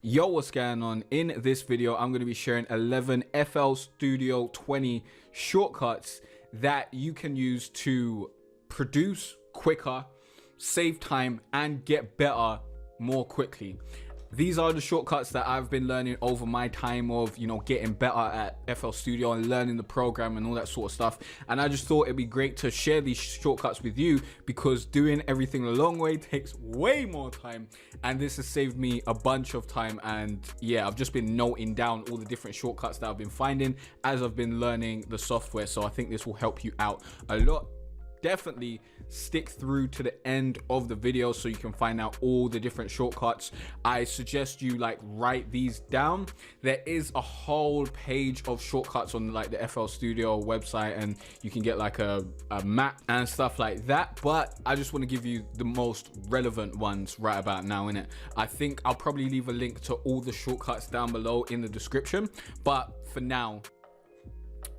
Yo, what's going on? In this video, I'm going to be sharing 11 FL Studio 20 shortcuts that you can use to produce quicker, save time, and get better more quickly. These are the shortcuts that I've been learning over my time of, getting better at FL Studio and learning the program and all that sort of stuff. And I just thought it'd be great to share these shortcuts with you because doing everything the long way takes way more time. And this has saved me a bunch of time. And yeah, I've just been noting down all the different shortcuts that I've been finding as I've been learning the software. So I think this will help you out a lot. Definitely stick through to the end of the video so you can find out all the different shortcuts. I suggest you write these down. There is a whole page of shortcuts on the FL Studio website, and you can get a map and stuff like that, but I just want to give you the most relevant ones right about now. In it, I think I'll probably leave a link to all the shortcuts down below in the description, but for now,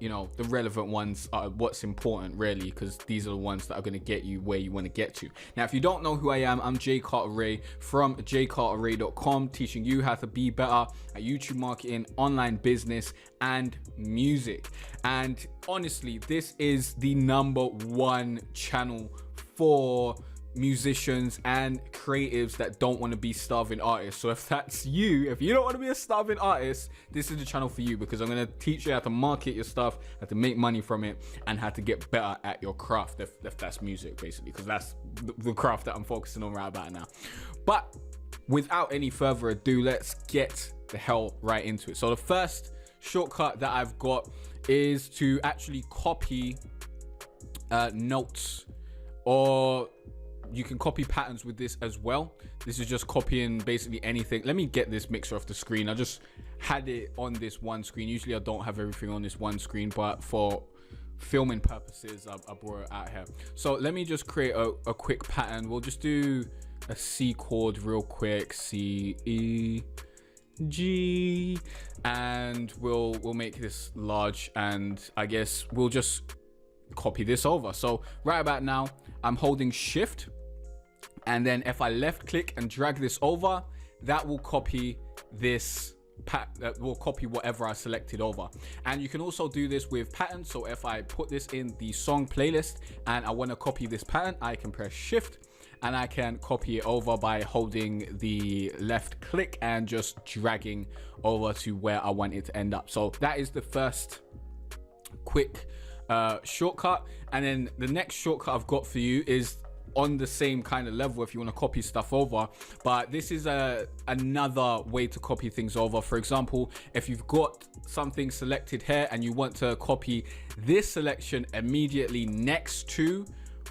the relevant ones are what's important really, because these are the ones that are going to get you where you want to get to. Now, if you don't know who I am, I'm Jay Carteret from jcarteret.com, teaching you how to be better at YouTube marketing, online business, and music. And honestly, this is the #1 channel for musicians and creatives that don't want to be starving artists. So if that's you, if you don't want to be a starving artist, this is the channel for you, because I'm going to teach you how to market your stuff, how to make money from it, and how to get better at your craft, if that's music basically, because that's the craft that I'm focusing on right about now. But without any further ado, let's get the hell right into it. So the first shortcut that I've got is to actually copy notes, or you can copy patterns with this as well. This is just copying basically anything. Let me get this mixer off the screen. I just had it on this one screen. Usually I don't have everything on this one screen, but for filming purposes, I brought it out here. So let me just create a quick pattern. We'll just do a C chord real quick, C, E, G, and we'll make this large, and I guess we'll just copy this over. So right about now, I'm holding Shift, and then if I left click and drag this over, that will copy this that will copy whatever I selected over. And you can also do this with patterns. So if I put this in the song playlist and I want to copy this pattern, I can press Shift and I can copy it over by holding the left click and just dragging over to where I want it to end up. So that is the first quick shortcut. And then the next shortcut I've got for you is on the same kind of level if you want to copy stuff over, but this is another way to copy things over. For example, if you've got something selected here and you want to copy this selection immediately next to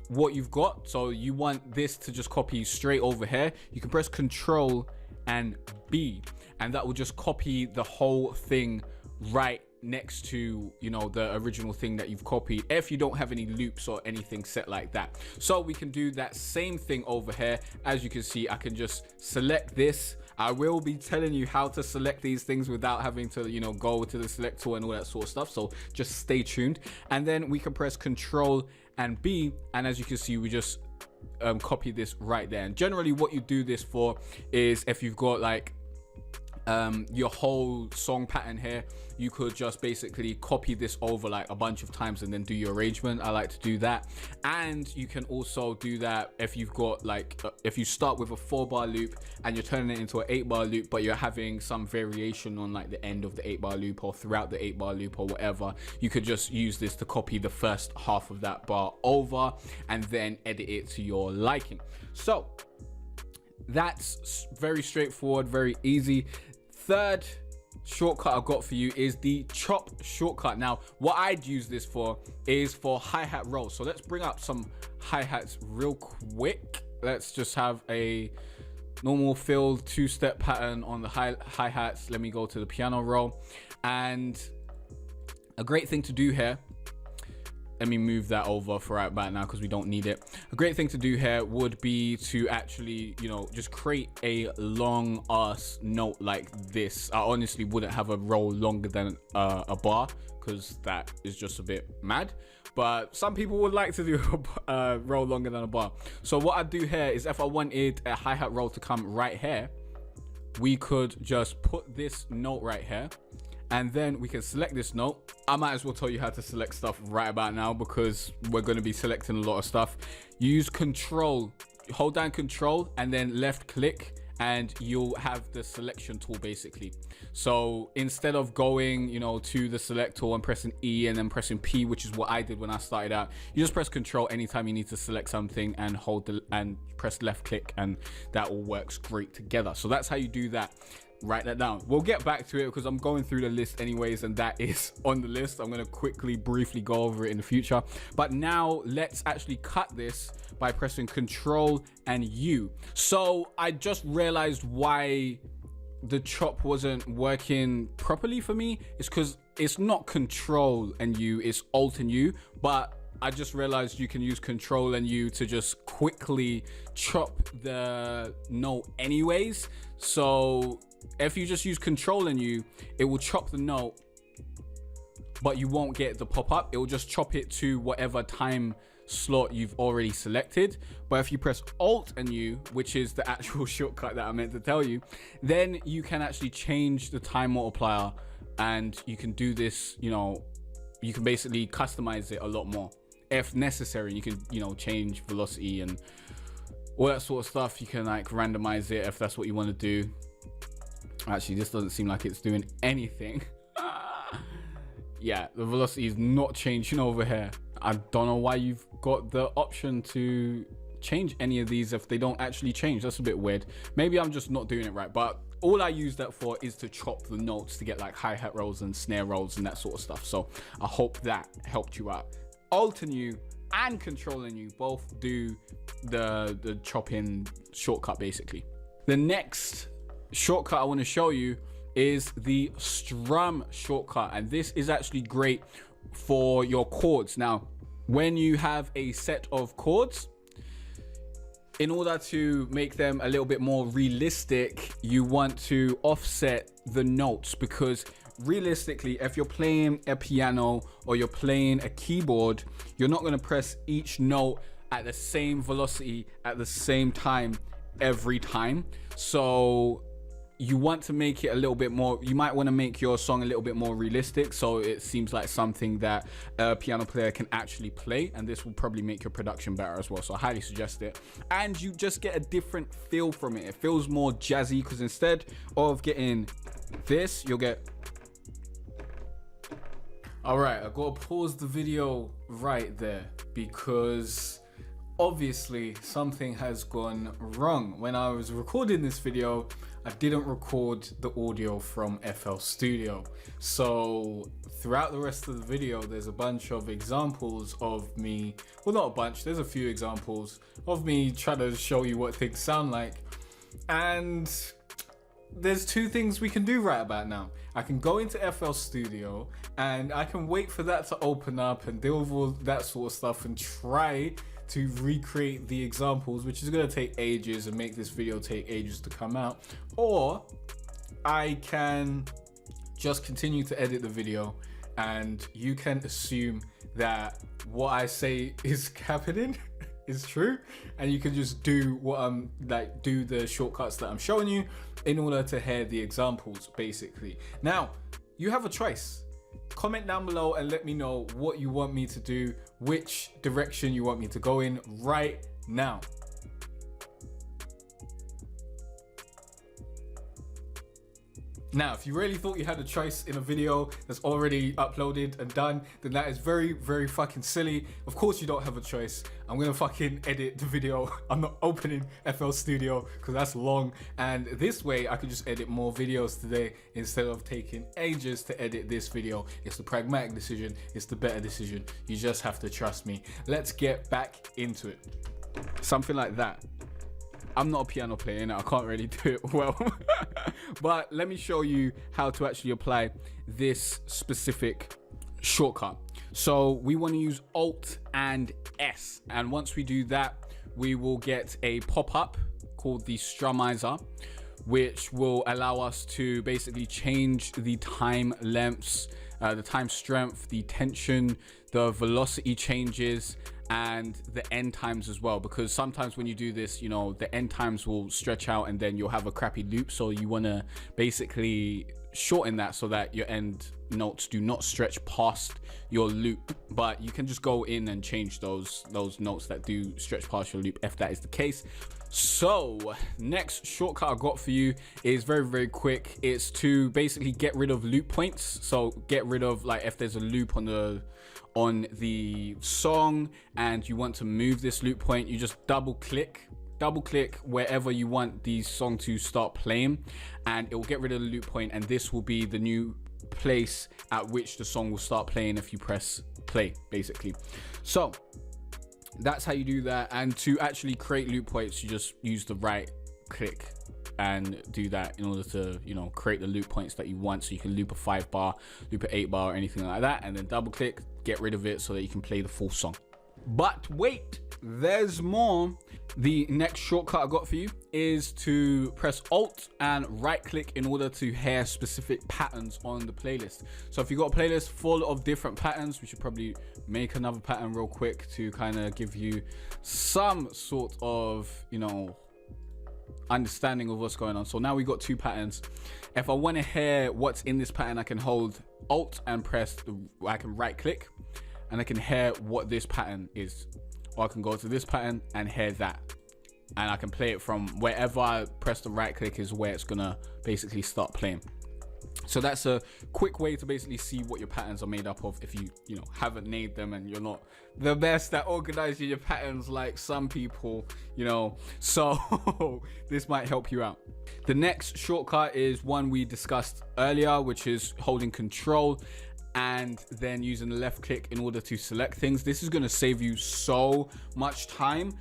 what you've got, so you want this to just copy straight over here, you can press Control and B, and that will just copy the whole thing right next to the original thing that you've copied, if you don't have any loops or anything set like that. So we can do that same thing over here. As you can see, I can just select this. I will be telling you how to select these things without having to go to the select tool and all that sort of stuff, so just stay tuned. And then we can press Control and B, and as you can see, we just copy this right there. And generally what you do this for is if you've got your whole song pattern here, you could just basically copy this over a bunch of times and then do your arrangement. I like to do that. And you can also do that if you've got if you start with a 4-bar loop and you're turning it into an 8-bar loop, but you're having some variation on the end of the 8-bar loop or throughout the 8-bar loop or whatever, you could just use this to copy the first half of that bar over and then edit it to your liking. So that's very straightforward, very easy. Third shortcut I've got for you is the chop shortcut. Now, what I'd use this for is for hi-hat rolls. So let's bring up some hi-hats real quick. Let's just have a normal filled 2-step pattern on the hi-hats. Let me go to the piano roll. And a great thing to do here, let me move that over for right about now because we don't need it. A great thing to do here would be to actually, just create a long ass note like this. I honestly wouldn't have a roll longer than a bar because that is just a bit mad. But some people would like to do a roll longer than a bar. So what I do here is if I wanted a hi-hat roll to come right here, we could just put this note right here, and then we can select this note. I might as well tell you how to select stuff right about now, because we're going to be selecting a lot of stuff. Use control, hold down control and then left click, and you'll have the selection tool basically. So instead of going, you know, to the select tool and pressing E and then pressing P, which is what I did when I started out, you just press control anytime you need to select something and hold the and press left click, and that all works great together. So that's how you do that. Write that down. We'll get back to it because I'm going through the list anyways, and that is on the list. I'm going to quickly briefly go over it in the future, but now let's actually cut this by pressing control and U. So I just realized why the chop wasn't working properly for me. It's because it's not control and U, it's alt and U, but I just realized you can use control and U to just quickly chop the note anyways. So if you just use control and U, it will chop the note, but you won't get the pop-up. It will just chop it to whatever time slot you've already selected. But if you press alt and U, which is the actual shortcut that I meant to tell you, then you can actually change the time multiplier, and you can do this, you know, you can basically customize it a lot more if necessary. You can, you know, change velocity and all that sort of stuff. You can like randomize it if that's what you want to do. Actually, this doesn't seem like it's doing anything. Yeah, the velocity is not changing over here. I don't know why you've got the option to change any of these if they don't actually change. That's a bit weird. Maybe I'm just not doing it right, but all I use that for is to chop the notes to get like hi-hat rolls and snare rolls and that sort of stuff. So I hope that helped you out. Alt and U and control and U both do the chopping shortcut basically. The next shortcut I want to show you is the strum shortcut, and this is actually great for your chords. Now, when you have a set of chords, in order to make them a little bit more realistic, you want to offset the notes, because realistically, if you're playing a piano or you're playing a keyboard, you're not going to press each note at the same velocity at the same time every time. So you want to make it a little bit more, you might want to make your song a little bit more realistic, so it seems like something that a piano player can actually play, and this will probably make your production better as well. So I highly suggest it, and you just get a different feel from it. It feels more jazzy, because instead of getting this, you'll get... All right, I gotta pause the video right there, because obviously something has gone wrong. When I was recording this video, I didn't record the audio from FL Studio. So throughout the rest of the video, there's a bunch of examples of me, well, not a bunch, there's a few examples of me trying to show you what things sound like. And there's two things we can do right about now. I can go into FL Studio and I can wait for that to open up and deal with all that sort of stuff and try to recreate the examples, which is going to take ages and make this video take ages to come out. Or I can just continue to edit the video, and you can assume that what I say is happening is true, and you can just do what I'm like, do the shortcuts that I'm showing you in order to hear the examples basically. Now you have a choice. Comment down below and let me know what you want me to do, which direction you want me to go in right now. Now, if you really thought you had a choice in a video that's already uploaded and done, then that is very, very fucking silly. Of course you don't have a choice. I'm gonna fucking edit the video. I'm not opening FL Studio because that's long. And this way I could just edit more videos today instead of taking ages to edit this video. It's the pragmatic decision. It's the better decision. You just have to trust me. Let's get back into it. Something like that. I'm not a piano player, and I can't really do it well. But let me show you how to actually apply this specific shortcut. So we want to use Alt and S, and once we do that, we will get a pop-up called the Strummizer, which will allow us to basically change the time lengths, the time strength, the tension, the velocity changes, and the end times as well, because sometimes when you do this, you know, the end times will stretch out and then you'll have a crappy loop. So you want to basically shorten that so that your end notes do not stretch past your loop. But you can just go in and change those notes that do stretch past your loop if that is the case. So next shortcut I got for you is very quick. It's to basically get rid of loop points. So get rid of, like, if there's a loop on the song and you want to move this loop point, you just double click wherever you want the song to start playing, and it will get rid of the loop point, and this will be the new place at which the song will start playing if you press play, basically. So that's how you do that. And to actually create loop points, you just use the right click and do that in order to, you know, create the loop points that you want. So you can loop a 5 bar, loop an 8 bar, or anything like that, and then double click, get rid of it so that you can play the full song. But wait, there's more. The next shortcut I got for you is to press Alt and right click in order to hear specific patterns on the playlist. So if you've got a playlist full of different patterns, we should probably make another pattern real quick to kind of give you some sort of, you know, understanding of what's going on. So now we got 2 patterns. If I want to hear what's in this pattern, I can hold Alt and I can right click and I can hear what this pattern is. Or I can go to this pattern and hear that, and I can play it from wherever I press the right click is where it's gonna basically start playing. So that's a quick way to basically see what your patterns are made up of if you know, haven't named them and you're not the best at organizing your patterns like some people, you know. So this might help you out. The next shortcut is one we discussed earlier, which is holding Control and then using the left click in order to select things. This is going to save you so much time.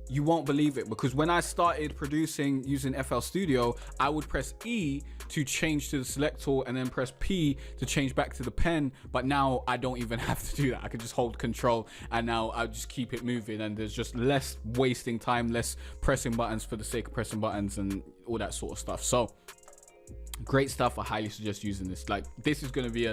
You won't believe it, because when I started producing using FL Studio, I would press E to change to the select tool and then press P to change back to the pen. But now I don't even have to do that. I can just hold Control and now I just keep it moving, and there's just less wasting time, less pressing buttons for the sake of pressing buttons and all that sort of stuff. So great stuff. I highly suggest using this. Like, this is going to be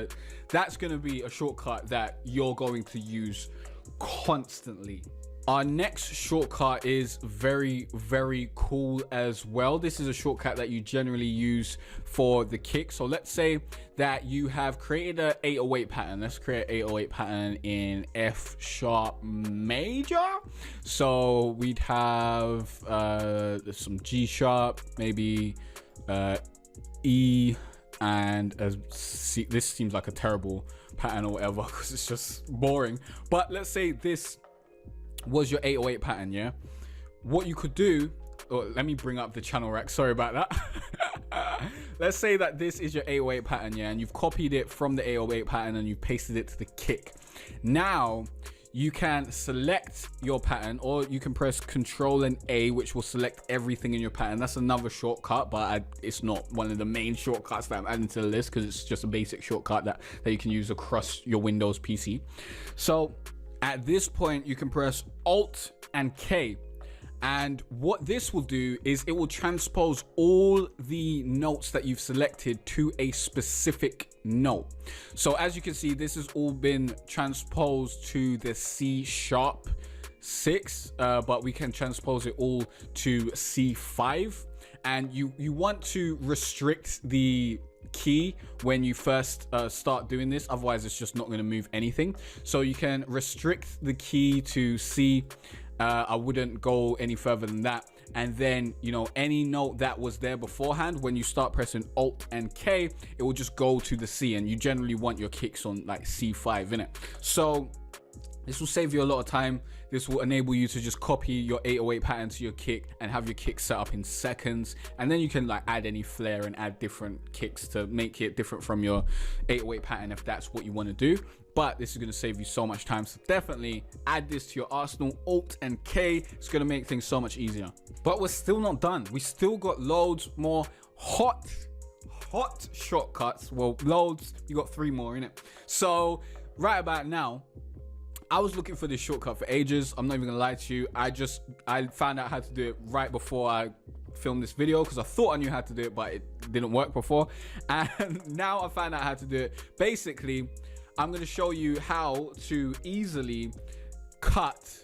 that's going to be a shortcut that you're going to use constantly. Our next shortcut is very cool as well. This is a shortcut that you generally use for the kick. So let's say that you have created an 808 pattern. Let's create an 808 pattern in F sharp major. So we'd have some G sharp, maybe E, and C. This seems like a terrible pattern or whatever because it's just boring. But let's say this was your 808 pattern, yeah? What you could do, let me bring up the channel rack, sorry about that. Let's say that this is your 808 pattern, yeah, and you've copied it from the 808 pattern and you pasted it to the kick. Now you can select your pattern, or you can press Control and A, which will select everything in your pattern. That's another shortcut, but it's not one of the main shortcuts that I'm adding to the list because it's just a basic shortcut that you can use across your Windows PC. So at this point, you can press Alt and K. And what this will do is it will transpose all the notes that you've selected to a specific note. So as you can see, this has all been transposed to the C sharp 6, but we can transpose it all to C5. And you want to restrict the key when you first start doing this, otherwise it's just not going to move anything. So you can restrict the key to C. I wouldn't go any further than that. And then, you know, any note that was there beforehand, when you start pressing Alt and K, it will just go to the C, and you generally want your kicks on like C5 in it. So this will save you a lot of time. This will enable you to just copy your 808 pattern to your kick and have your kick set up in seconds. And then you can like add any flair and add different kicks to make it different from your 808 pattern if that's what you want to do. But this is going to save you so much time. So definitely add this to your arsenal. Alt and K. It's going to make things so much easier. But we're still not done. We still got loads more hot shortcuts. Well, loads. You got 3 more in it. So right about now, I was looking for this shortcut for ages. I'm not even gonna lie to you. I found out how to do it right before I filmed this video because I thought I knew how to do it, but it didn't work before. And now I found out how to do it. Basically, I'm gonna show you how to easily cut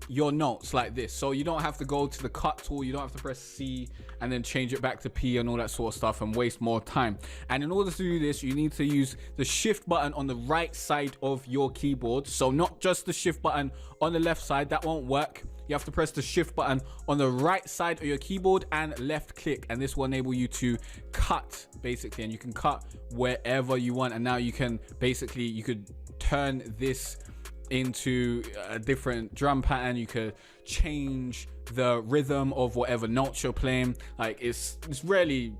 your notes like this. So you don't have to go to the cut tool, you don't have to press C and then change it back to P and all that sort of stuff and waste more time. And in order to do this, you need to use the shift button on the right side of your keyboard. So not just the shift button on the left side, that won't work. You have to press the shift button on the right side of your keyboard and left click, and this will enable you to cut basically, and you can cut wherever you want. And now you can basically, you could turn this into a different drum pattern, you could change the rhythm of whatever notes you're playing. Like it's really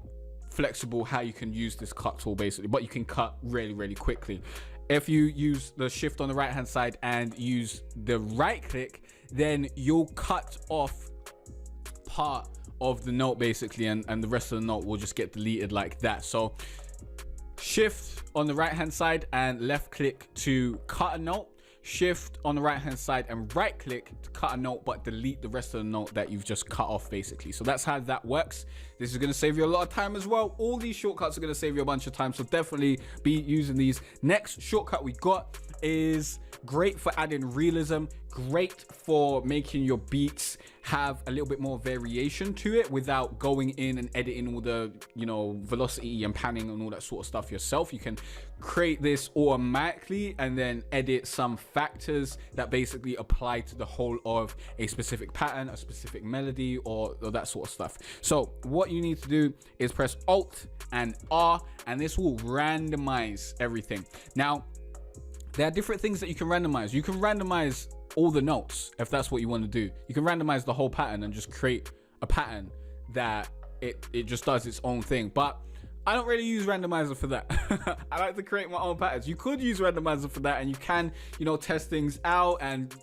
flexible how you can use this cut tool basically, but you can cut really quickly. If you use the shift on the right hand side and use the right click, then you'll cut off part of the note basically, and the rest of the note will just get deleted like that. So shift on the right hand side and left click to cut a note, shift on the right hand side and right click to cut a note but delete the rest of the note that you've just cut off basically. So that's how that works. This is going to save you a lot of time as well. All these shortcuts are going to save you a bunch of time, so definitely be using these. Next shortcut we got is great for adding realism, great for making your beats have a little bit more variation to it without going in and editing all the, you know, velocity and panning and all that sort of stuff yourself. You can create this automatically and then edit some factors that basically apply to the whole of a specific pattern, a specific melody, or that sort of stuff. So what you need to do is press Alt and R, and this will randomize everything. Now, there are different things that you can randomize. You can randomize all the notes if that's what you want to do. You can randomize the whole pattern and just create a pattern that it just does its own thing. But I don't really use randomizer for that. I like to create my own patterns. You could use randomizer for that, and you can, you know, test things out and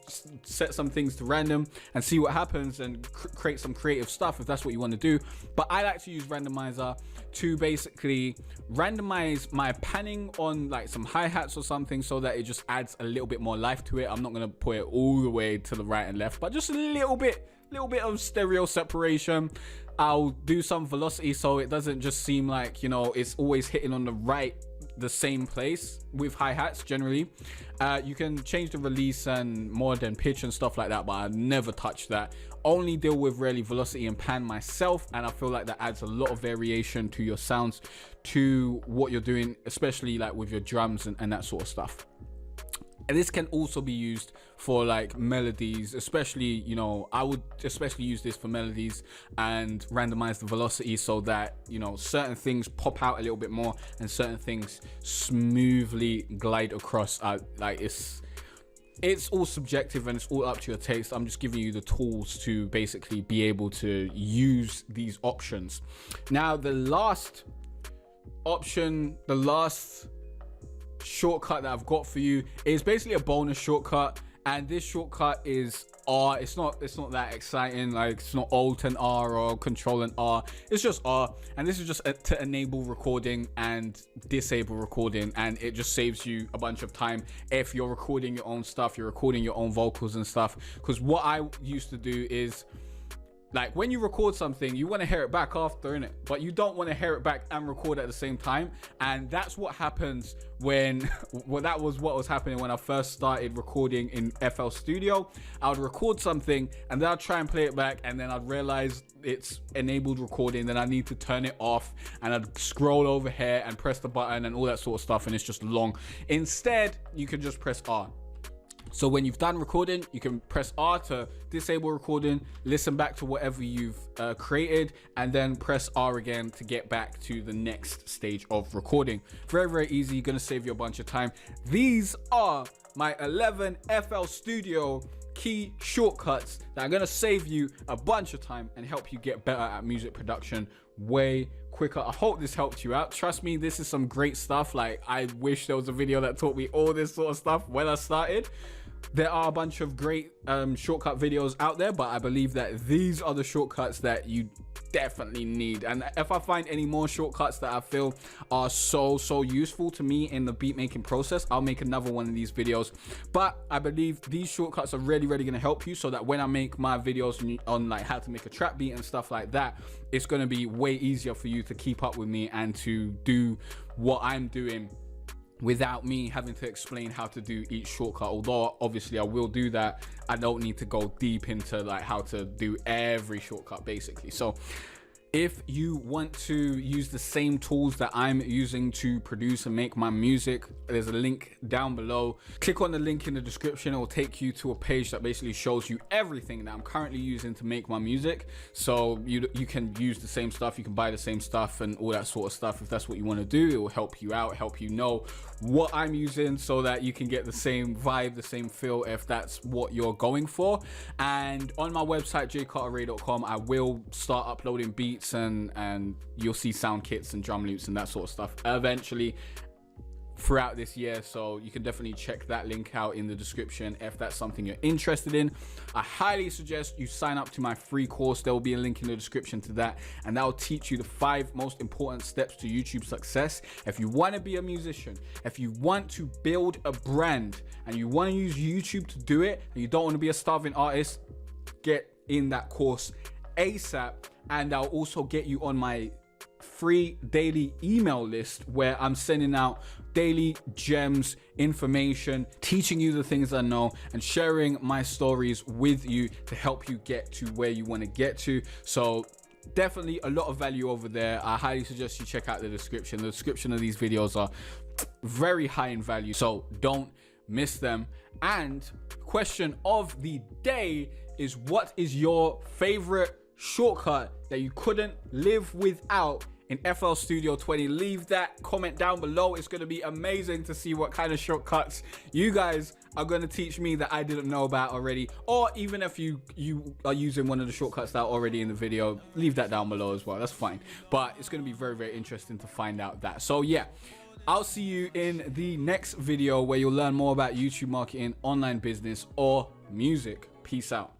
set some things to random and see what happens and create some creative stuff if that's what you want to do. But I like to use randomizer to basically randomize my panning on like some hi-hats or something, so that it just adds a little bit more life to it. I'm not going to put it all the way to the right and left, but just a little bit of stereo separation. I'll do some velocity so it doesn't just seem like, you know, it's always hitting on the same place with hi-hats generally. You can change the release and mod and pitch and stuff like that, but I never touch that. Only deal with really velocity and pan myself, and I feel like that adds a lot of variation to your sounds, to what you're doing, especially like with your drums and that sort of stuff. And this can also be used for like melodies, especially, you know, I would especially use this for melodies and randomize the velocity so that, you know, certain things pop out a little bit more and certain things smoothly glide across. Like it's all subjective and it's all up to your taste. I'm just giving you the tools to basically be able to use these options. Now, the last option, the last shortcut that I've got for you is basically a bonus shortcut, and this shortcut is R. It's not that exciting. Like, it's not Alt and R or Control and R. It's just R, and this is just to enable recording and disable recording, and it just saves you a bunch of time if you're recording your own stuff, you're recording your own vocals and stuff. Because what I used to do is, like, when you record something, you want to hear it back after, innit? But you don't want to hear it back and record at the same time. And that's what happens when, well, that was what was happening when I first started recording in FL Studio. I would record something and then I'd try and play it back, and then I'd realize it's enabled recording, then I need to turn it off, and I'd scroll over here and press the button and all that sort of stuff, and it's just long. Instead, you can just press R. So when you've done recording, you can press R to disable recording, listen back to whatever you've created, and then press R again to get back to the next stage of recording. Very easy, gonna save you a bunch of time. These are my 11 FL Studio key shortcuts that are gonna save you a bunch of time and help you get better at music production way quicker. I hope this helped you out. Trust me, this is some great stuff. Like, I wish there was a video that taught me all this sort of stuff when I started. There are a bunch of great shortcut videos out there, but I believe that these are the shortcuts that you definitely need. And if I find any more shortcuts that I feel are so useful to me in the beat making process, I'll make another one of these videos. But I believe these shortcuts are really going to help you, so that when I make my videos on like how to make a trap beat and stuff like that, it's going to be way easier for you to keep up with me and to do what I'm doing without me having to explain how to do each shortcut. Although obviously I will do that, I don't need to go deep into like how to do every shortcut basically. So if you want to use the same tools that I'm using to produce and make my music, there's a link down below. Click on the link in the description. It will take you to a page that basically shows you everything that I'm currently using to make my music. So you can use the same stuff, you can buy the same stuff and all that sort of stuff. If that's what you want to do, it will help you out, help you know what I'm using so that you can get the same vibe, the same feel if that's what you're going for. And on my website, jcarterray.com, I will start uploading beats and you'll see sound kits and drum loops and that sort of stuff eventually throughout this year. So you can definitely check that link out in the description if that's something you're interested in. I highly suggest you sign up to my free course. There will be a link in the description to that, and that will teach you the 5 most important steps to YouTube success. If you want to be a musician, if you want to build a brand and you want to use YouTube to do it and you don't want to be a starving artist, get in that course ASAP. And I'll also get you on my free daily email list where I'm sending out daily gems, information, teaching you the things I know and sharing my stories with you to help you get to where you want to get to. So definitely a lot of value over there. I highly suggest you check out the description. The description of these videos are very high in value, so don't miss them. And question of the day is, what is your favorite shortcut that you couldn't live without in FL Studio 20? Leave that comment down below. It's going to be amazing to see what kind of shortcuts you guys are going to teach me that I didn't know about already, or even if you are using one of the shortcuts that are already in the video, leave that down below as well. That's fine, but it's going to be very, very interesting to find out that. So yeah, I'll see you in the next video where you'll learn more about YouTube marketing, online business, or music. Peace out.